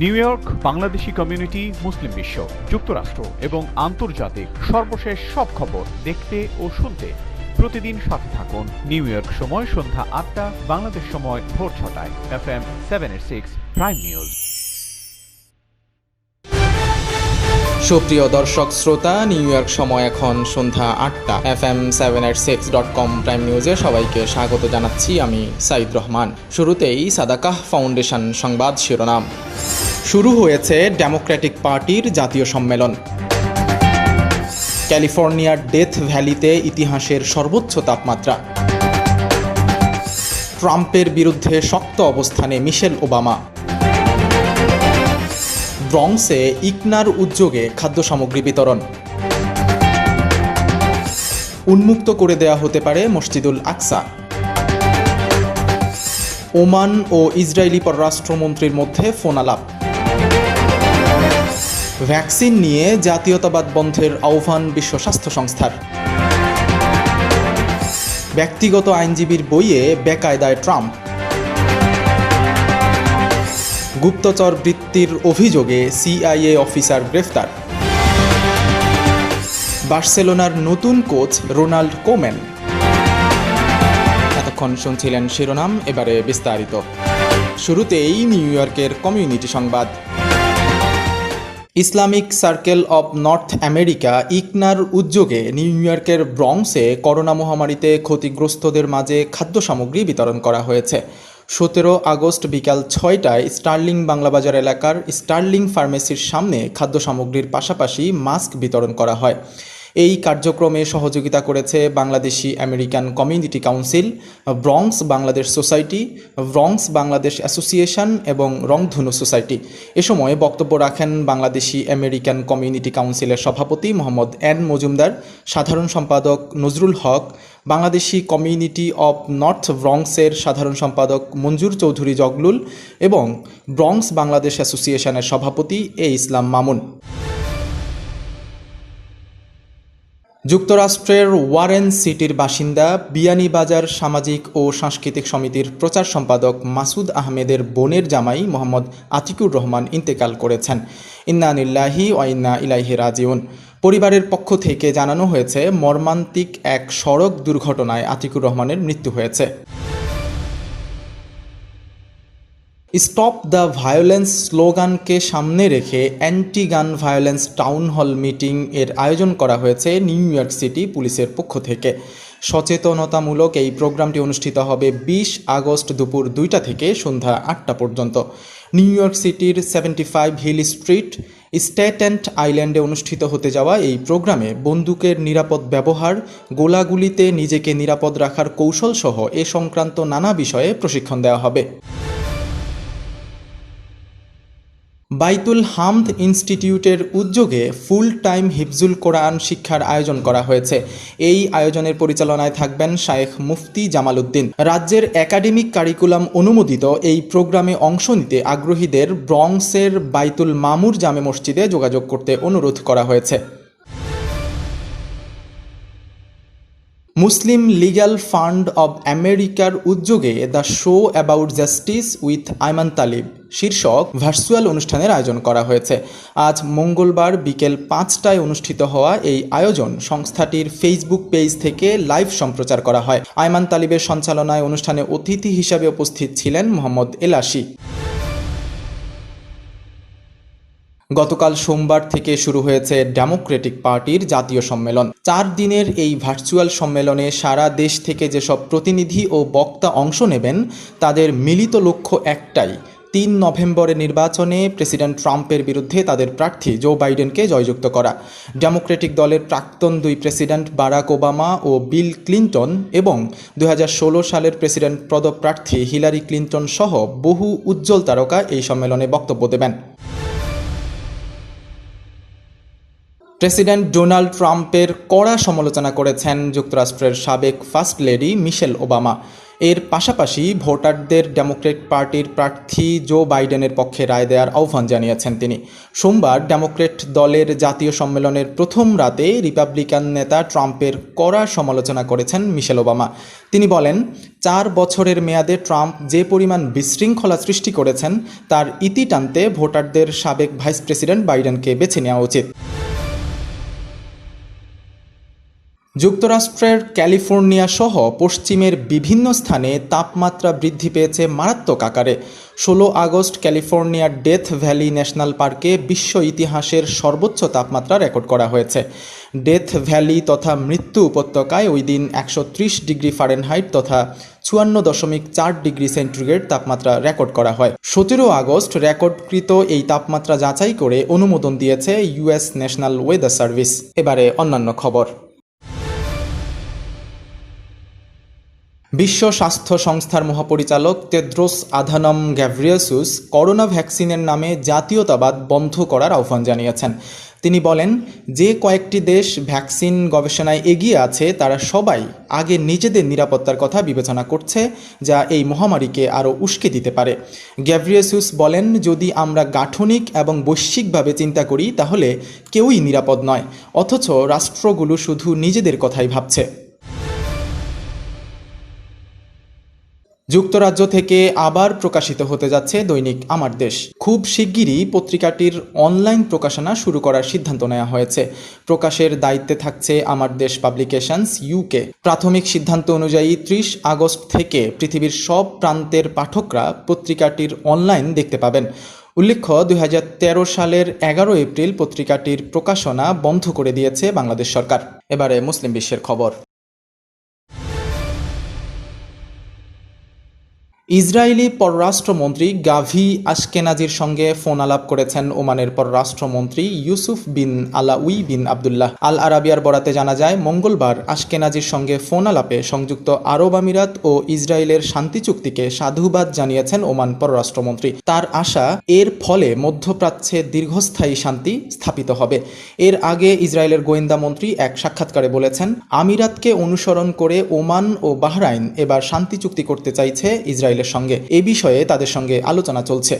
New York, Bangladeshi community, মুসলিম বিশ্ব, যুক্তরাষ্ট্র এবং আন্তর্জাতিক সর্বশেষ সব খবর দেখতে ও শুনতে প্রতিদিন সাথে থাকুন। নিউ ইয়র্ক সময় সন্ধ্যা ৮টা, বাংলাদেশ সময় ভোর ৬টায়। FM 7/6 prime news. সুপ্রিয় দর্শক শ্রোতা, নিউ ইয়র্ক সময় এখন সন্ধ্যা ৮টা। FM 7/6.com প্রাইম নিউজে সবাইকে স্বাগত জানাচ্ছি আমি সাইদ রহমান। শুরুতেই সাদাকাহ ফাউন্ডেশন সংবাদ শিরোনাম। শুরু হয়েছে ডেমোক্রেটিক পার্টির জাতীয় সম্মেলন। ক্যালিফোর্নিয়ার ডেথ ভ্যালিতে ইতিহাসের সর্বোচ্চ তাপমাত্রা। ট্রাম্পের বিরুদ্ধে শক্ত অবস্থানে মিশেল ওবামা। ব্রঙ্কসে ইকনার উদ্যোগে খাদ্য সামগ্রী বিতরণ। উন্মুক্ত করে দেয়া হতে পারে মসজিদুল আকসা। ওমান ও ইসরায়েলি পররাষ্ট্রমন্ত্রীর মধ্যে ফোন আলাপ। ভ্যাকসিন নিয়ে জাতীয়তাবাদ বন্ধের আহ্বান বিশ্ব স্বাস্থ্য সংস্থার। ব্যক্তিগত আইনজীবীর বইয়ে বেকায়দায় ট্রাম্প। গুপ্তচর বৃত্তির অভিযোগে সিআইএ অফিসার গ্রেফতার। বার্সেলোনার নতুন কোচ রোনাল্ড কোমেন। এতক্ষণ শুনছিলেন শিরোনাম, এবারে বিস্তারিত। শুরুতেই নিউ ইয়র্কের কমিউনিটি সংবাদ। Islamic Circle of North America ইকনার উদ্যোগে নিউ ইয়র্কের ব্রঙ্কসে করোনা মহামারীতে ক্ষতিগ্রস্তদের মাঝে খাদ্য সামগ্রী বিতরণ করা হয়েছে। 17 আগস্ট বিকাল 6টায় স্টার্লিং বাংলাবাজার এলাকার স্টার্লিং ফার্মেসির সামনে খাদ্য সামগ্রীর পাশাপাশি মাস্ক বিতরণ করা হয়। এই কার্যক্রমে সহযোগিতা করেছে Bangladeshi American community council, Bronx Bangladesh society, Bronx Bangladesh association এবং রংধনু সোসাইটি। এ সময় বক্তব্য রাখেন বাংলাদেশি আমেরিকান কমিউনিটি কাউন্সিলের সভাপতি মোহাম্মদ এন মজুমদার, সাধারণ সম্পাদক নজরুল হক, বাংলাদেশি কমিউনিটি অব নর্থ ব্রঙ্কসের সাধারণ সম্পাদক মঞ্জুর চৌধুরী জগলুল এবং ব্রঙ্কস বাংলাদেশ অ্যাসোসিয়েশনের সভাপতি এ ইসলাম মামুন। যুক্তরাষ্ট্রের ওয়ারেন সিটির বাসিন্দা বিয়ানীবাজার সামাজিক ও সাংস্কৃতিক সমিতির প্রচার সম্পাদক মাসুদ আহমেদের বোনের জামাই মোহাম্মদ আতিকুর রহমান ইন্তেকাল করেছেন। ইন্না লিল্লাহি ওয়া ইন্না ইলাইহি রাজিউন। পরিবারের পক্ষ থেকে জানানো হয়েছে, মর্মান্তিক এক সড়ক দুর্ঘটনায় আতিকুর রহমানের মৃত্যু হয়েছে। স্টপ দ্য ভায়োলেন্স স্লোগানকে সামনে রেখে অ্যান্টি গান ভায়োলেন্স টাউন হল মিটিং এর আয়োজন করা হয়েছে নিউ ইয়র্ক সিটি পুলিশের পক্ষ থেকে। সচেতনতামূলক এই প্রোগ্রামটি অনুষ্ঠিত হবে 20 আগস্ট দুপুর 2টা থেকে সন্ধ্যা 8টা পর্যন্ত। নিউ ইয়র্ক সিটির 75 হিল স্ট্রিট স্ট্যাটেন্ট আইল্যান্ডে অনুষ্ঠিত হতে যাওয়া এই প্রোগ্রামে বন্দুকের নিরাপদ ব্যবহার, গোলাগুলিতে নিজেকে নিরাপদ রাখার কৌশল সহ এ সংক্রান্ত নানা বিষয়ে প্রশিক্ষণ দেওয়া হবে। বাইতুল হামদ ইনস্টিটিউটের উদ্যোগে ফুল টাইম হিফজুল কোরআন শিক্ষার আয়োজন করা হয়েছে। এই আয়োজনের পরিচালনায় থাকবেন শায়েখ মুফতি জামাল উদ্দিন। রাজ্যের একাডেমিক কারিকুলাম অনুমোদিত এই প্রোগ্রামে অংশ নিতে আগ্রহীদের ব্রঙ্কসের বাইতুল মামুর জামে মসজিদে যোগাযোগ করতে অনুরোধ করা হয়েছে। মুসলিম লিগ্যাল ফান্ড অব আমেরিকার উদ্যোগে the show about justice with Ayman Talib শীর্ষক ভার্চুয়াল অনুষ্ঠানের আয়োজন করা হয়েছে। আজ মঙ্গলবার বিকেল 5টায় অনুষ্ঠিত হওয়া এই আয়োজন সংস্থাটির ফেসবুক পেজ থেকে লাইভ সম্প্রচার করা হয়। আইমান তালিবের সঞ্চালনায় অনুষ্ঠানে অতিথি হিসাবে উপস্থিত ছিলেন মোহাম্মদ এলাশি। গতকাল সোমবার থেকে শুরু হয়েছে ডেমোক্রেটিক পার্টির জাতীয় সম্মেলন। 4 দিনের এই ভার্চুয়াল সম্মেলনে সারা দেশ থেকে যেসব প্রতিনিধি ও বক্তা অংশ নেবেন তাদের মিলিত লক্ষ্য একটাই, 3 নভেম্বরের নির্বাচনে প্রেসিডেন্ট ট্রাম্পের বিরুদ্ধে তাদের প্রার্থী জো বাইডেনকে জয়যুক্ত করা। ডেমোক্রেটিক দলের প্রাক্তন 2 প্রেসিডেন্ট বারাক ওবামা ও বিল ক্লিন্টন এবং 2016 সালের প্রেসিডেন্ট পদপ্রার্থী হিলারি ক্লিন্টন সহ বহু উজ্জ্বল তারকা এই সম্মেলনে বক্তব্য দেবেন। প্রেসিডেন্ট ডোনাল্ড ট্রাম্পের কড়া সমালোচনা করেছেন যুক্তরাষ্ট্রের সাবেক ফার্স্ট লেডি মিশেল ওবামা। এর পাশাপাশি ভোটারদের ডেমোক্র্যাট পার্টির প্রার্থী জো বাইডেনের পক্ষে রায় দেওয়ার আহ্বান জানিয়েছেন তিনি। সোমবার ডেমোক্র্যাট দলের জাতীয় সম্মেলনের প্রথম রাতে রিপাবলিকান নেতা ট্রাম্পের কড়া সমালোচনা করেছেন মিশেল ওবামা। তিনি বলেন, 4 বছরের মেয়াদে ট্রাম্প যে পরিমাণ বিশৃঙ্খলা সৃষ্টি করেছেন তার ইতি টানতে ভোটারদের সাবেক ভাইস প্রেসিডেন্ট বাইডেনকে বেছে নেওয়া উচিত। যুক্তরাষ্ট্রের ক্যালিফোর্নিয়া সহ পশ্চিমের বিভিন্ন স্থানে তাপমাত্রা বৃদ্ধি পেয়েছে মারাত্মক আকারে। 16 আগস্ট ক্যালিফোর্নিয়ার ডেথ ভ্যালি ন্যাশনাল পার্কে বিশ্ব ইতিহাসের সর্বোচ্চ তাপমাত্রা রেকর্ড করা হয়েছে। ডেথ ভ্যালি তথা মৃত্যু উপত্যকায় ওই দিন 130 ডিগ্রি ফারেনহাইট তথা 54.4 ডিগ্রি সেন্টিগ্রেড তাপমাত্রা রেকর্ড করা হয়। 17 আগস্ট রেকর্ডকৃত এই তাপমাত্রা যাচাই করে অনুমোদন দিয়েছে ইউএস ন্যাশনাল ওয়েদার সার্ভিস। এবারে অন্যান্য খবর। বিশ্ব স্বাস্থ্য সংস্থার মহাপরিচালক তেদ্রোস আধানম গ্যাব্রিয়েসুস করোনা ভ্যাকসিনের নামে জাতীয়তাবাদ বন্ধ করার আহ্বান জানিয়েছেন। তিনি বলেন, যে কয়েকটি দেশ ভ্যাকসিন গবেষণায় এগিয়ে আছে তারা সবাই আগে নিজেদের নিরাপত্তার কথা বিবেচনা করছে, যা এই মহামারীকে আরও উস্কে দিতে পারে। গ্যাব্রিয়েসুস বলেন, যদি আমরা গাঠনিক এবং বৈশ্বিকভাবে চিন্তা করি তাহলে কেউই নিরাপদ নয়, অথচ রাষ্ট্রগুলো শুধু নিজেদের কথাই ভাবছে। যুক্তরাজ্য থেকে আবার প্রকাশিত হতে যাচ্ছে দৈনিক আমার দেশ। খুব শিগগিরই পত্রিকাটির অনলাইন প্রকাশনা শুরু করার সিদ্ধান্ত নেওয়া হয়েছে। প্রকাশের দায়িত্বে থাকছে আমার দেশ পাবলিকেশনস ইউকে। প্রাথমিক সিদ্ধান্ত অনুযায়ী 30 আগস্ট থেকে পৃথিবীর সব প্রান্তের পাঠকরা পত্রিকাটির অনলাইন দেখতে পাবেন। উল্লেখ্য, 2013 সালের 11 এপ্রিল পত্রিকাটির প্রকাশনা বন্ধ করে দিয়েছে বাংলাদেশ সরকার। এবারে মুসলিম বিশ্বের খবর। ইসরায়েলি পররাষ্ট্রমন্ত্রী গাভি আশকেনাজির সঙ্গে ফোন আলাপ করেছেন ওমানের পররাষ্ট্রমন্ত্রী ইউসুফ বিন আলাউই বিন আবদুল্লাহ। আল আরাবিয়ার বরাতে জানা যায়, মঙ্গলবার আশকেনাজির সঙ্গে ফোন আলাপে সংযুক্ত আরব আমিরাত ও ইসরায়েলের শান্তি চুক্তিকে সাধুবাদ জানিয়েছেন ওমান পররাষ্ট্রমন্ত্রী। তার আশা, এর ফলে মধ্যপ্রাচ্যে দীর্ঘস্থায়ী শান্তি স্থাপিত হবে। এর আগে ইসরায়েলের গোয়েন্দা মন্ত্রী এক সাক্ষাৎকারে বলেছেন, আমিরাতকে অনুসরণ করে ওমান ও বাহরাইন এবার শান্তি চুক্তি করতে চাইছে ইসরায়েল সঙ্গে। এ বিষয়ে তাদের সঙ্গে আলোচনা চলছে।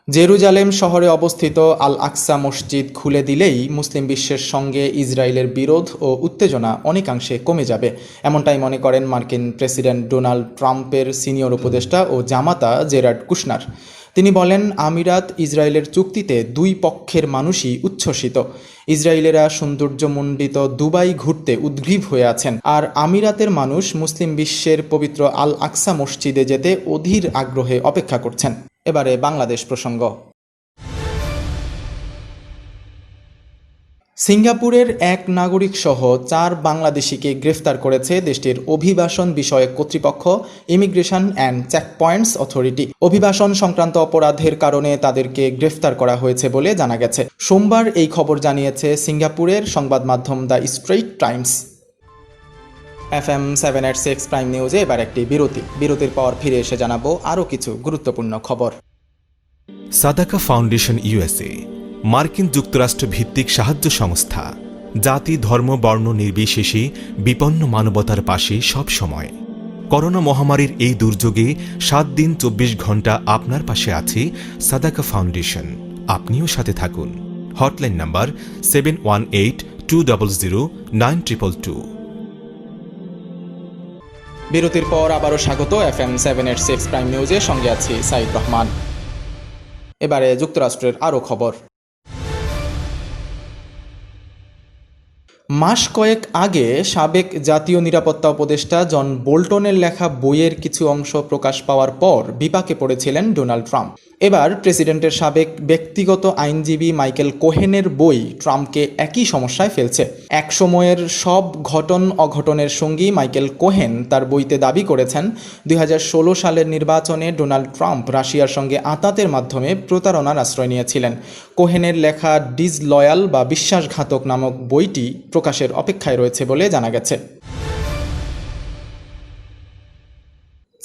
জেরুজালেম শহরে অবস্থিত আল আকসা মসজিদ খুলে দিলেই মুসলিম বিশ্বের সঙ্গে ইসরায়েলের বিরোধ ও উত্তেজনা অনেকাংশে কমে যাবে, এমনটাই মনে করেন মার্কিন প্রেসিডেন্ট ডোনাল্ড ট্রাম্পের সিনিয়র উপদেষ্টা ও জামাতা জেরার্ড কুশনার। তিনি বলেন, আমিরাত ইসরায়েলের চুক্তিতে দুই পক্ষের মানুষই উচ্ছ্বসিত। ইসরায়েলেরা সৌন্দর্যমণ্ডিত দুবাই ঘুরতে উদ্গ্রীব হয়ে আছেন, আর আমিরাতের মানুষ মুসলিম বিশ্বের পবিত্র আল আকসা মসজিদে যেতে অধীর আগ্রহে অপেক্ষা করছেন। এবারে বাংলাদেশ প্রসঙ্গ। সিঙ্গাপুরের এক নাগরিক সহ 4 বাংলাদেশিকে গ্রেফতার করেছে দেশটির অভিবাসন বিষয়ক কর্তৃপক্ষ ইমিগ্রেশন অ্যান্ড চেকপয়েন্টস অথরিটি। অভিবাসন সংক্রান্ত অপরাধের কারণে তাদেরকে গ্রেফতার করা হয়েছে বলে জানা গেছে। সোমবার এই খবর জানিয়েছে সিঙ্গাপুরের সংবাদ মাধ্যম the Straits Times. FM 786 prime নিউজে এবার একটি বিরতির পর ফিরে এসে জানাবো আরও কিছু গুরুত্বপূর্ণ খবর। সাদাকা ফাউন্ডেশন USA, মার্কিন যুক্তরাষ্ট্র ভিত্তিক সাহায্য সংস্থা, জাতি ধর্ম বর্ণ নির্বিশেষে বিপন্ন মানবতার পাশে সব সময়। করোনা মহামারীর এই দুর্যোগে 7 দিন 24 ঘন্টা আপনার পাশে আছে সাদাকা ফাউন্ডেশন। আপনিও সাথে থাকুন। Hotline number 7182009222। বিরতির পর আবারও স্বাগত FM 786 প্রাইম নিউজে, সঙ্গে আছি সাইদ রহমান। এবারে যুক্তরাষ্ট্রের আরও খবর। মাস কয়েক আগে সাবেক জাতীয় নিরাপত্তা উপদেষ্টা জন বোল্টনের লেখা বইয়ের কিছু অংশ প্রকাশ পাওয়ার পর বিপাকে পড়েছিলেন ডোনাল্ড ট্রাম্প। এবার প্রেসিডেন্টের সাবেক ব্যক্তিগত আইনজীবী মাইকেল কোহেনের বই ট্রাম্পকে একই সমস্যায় ফেলছে। এক সময়ের সব ঘটন অঘটনের সঙ্গী মাইকেল কোহেন তার বইতে দাবি করেছেন 2016 সালের নির্বাচনে ডোনাল্ড ট্রাম্প রাশিয়ার সঙ্গে আঁতাতের মাধ্যমে প্রতারণার আশ্রয় নিয়েছিলেন। কোহেনের লেখা ডিসলয়াল বা বিশ্বাসঘাতক নামক বইটি প্রকাশের অপেক্ষায় রয়েছে বলে জানা গেছে।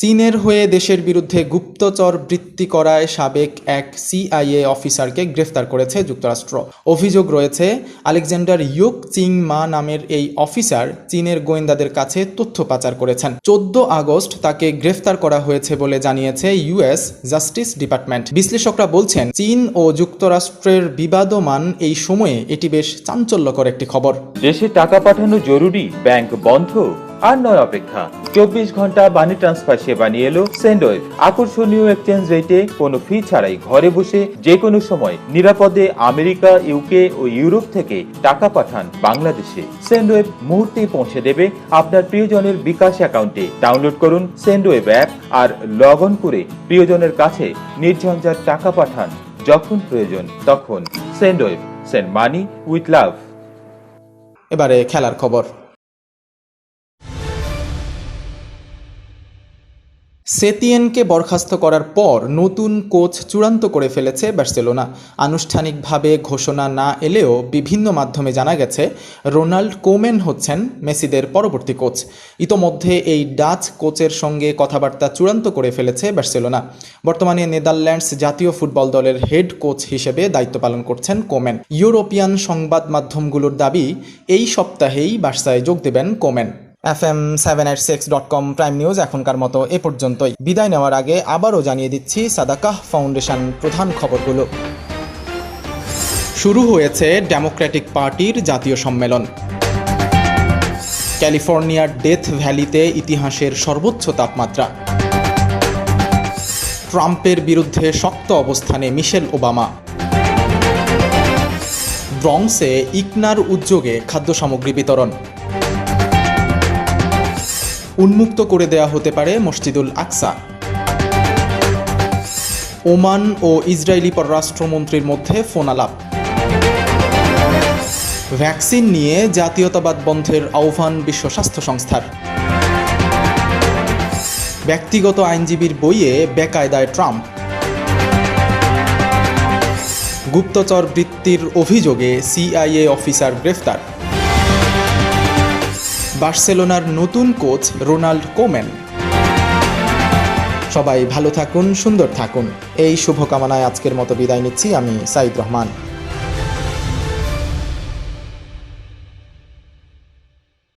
চীনের হয়ে দেশের বিরুদ্ধে গুপ্তচর বৃত্তি করায় সাবেক এক সিআইএ অফিসারকে গ্রেফতার করেছে যুক্তরাষ্ট্র। অভিযোগ রয়েছে আলেকজান্ডার ইউক চিং মা নামের এই অফিসার চীনের গোয়েন্দাদের কাছে তথ্য পাচার করেছেন। 14 আগস্ট তাকে গ্রেফতার করা হয়েছে বলে জানিয়েছে ইউএস জাস্টিস ডিপার্টমেন্ট। বিশ্লেষকরা বলছেন, চীন ও যুক্তরাষ্ট্রের বিবাদমান এই সময়ে এটি বেশ চাঞ্চল্যকর একটি খবর। দেশে টাকা পাঠানো জরুরি, ব্যাংক বন্ধ, আর নয় অপেক্ষা। 24 ঘন্টা মানি ট্রান্সফার সেবা নিয়ে এলো সেন্ডওয়েভ। আকর্ষণীয় এক্সচেঞ্জ রেটে কোনো ফি ছাড়াই ঘরে বসে যে কোনো সময় নিরাপদে আমেরিকা, ইউকে ও ইউরোপ থেকে টাকা পাঠান বাংলাদেশে। সেন্ডওয়েভ মুহূর্তে পৌঁছে দেবে আপনার প্রিয়জনের বিকাশ অ্যাকাউন্টে। ডাউনলোড করুন সেন্ডওয়েভ অ্যাপ আর লগ অন করে প্রিয়জনের কাছে নির্ঝঞ্ঝাট টাকা পাঠান যখন প্রয়োজন তখন। Sendwave, send money with love. এবারে খেলার খবর। সেতিয়ানকে বরখাস্ত করার পর নতুন কোচ চূড়ান্ত করে ফেলেছে বার্সেলোনা। আনুষ্ঠানিকভাবে ঘোষণা না এলেও বিভিন্ন মাধ্যমে জানা গেছে রোনাল্ড কোমেন হচ্ছেন মেসিদের পরবর্তী কোচ। ইতোমধ্যে এই ডাচ কোচের সঙ্গে কথাবার্তা চূড়ান্ত করে ফেলেছে বার্সেলোনা। বর্তমানে নেদারল্যান্ডস জাতীয় ফুটবল দলের হেড কোচ হিসেবে দায়িত্ব পালন করছেন কোমেন। ইউরোপিয়ান সংবাদ মাধ্যমগুলোর দাবি, এই সপ্তাহেই বার্সায় যোগ দেবেন কোমেন। FM786.com প্রাইম নিউজ এখনকার মতো এ পর্যন্তই। বিদায় নেওয়ার আগে আবারও জানিয়ে দিচ্ছি সাদাকাহ ফাউন্ডেশন প্রধান খবরগুলো। শুরু হয়েছে ডেমোক্রেটিক পার্টির জাতীয় সম্মেলন। ক্যালিফোর্নিয়ার ডেথ ভ্যালিতে ইতিহাসের সর্বোচ্চ তাপমাত্রা। ট্রাম্পের বিরুদ্ধে শক্ত অবস্থানে মিশেল ওবামা। ব্রঙ্কসে ইকনার উদ্যোগে খাদ্য সামগ্রী বিতরণ। উন্মুক্ত করে দেয়া হতে পারে মসজিদুল আকসা। ওমান ও ইসরায়েলি পররাষ্ট্রমন্ত্রীর মধ্যে ফোন আলাপ। ভ্যাকসিন নিয়ে জাতীয়তাবাদ বন্ধের আহ্বান বিশ্ব স্বাস্থ্য সংস্থার। ব্যক্তিগত আইনজীবীর বইয়ে বেকায়দায় ট্রাম্প। গুপ্তচর বৃত্তির অভিযোগে সিআইএ অফিসার গ্রেফতার। বার্সেলোনার নতুন কোচ রোনাল্ড কোমেন। সবাই ভালো থাকুন, সুন্দর থাকুন, এই শুভকামনায় আজকের মতো বিদায় নিচ্ছি আমি সাইদ রহমান।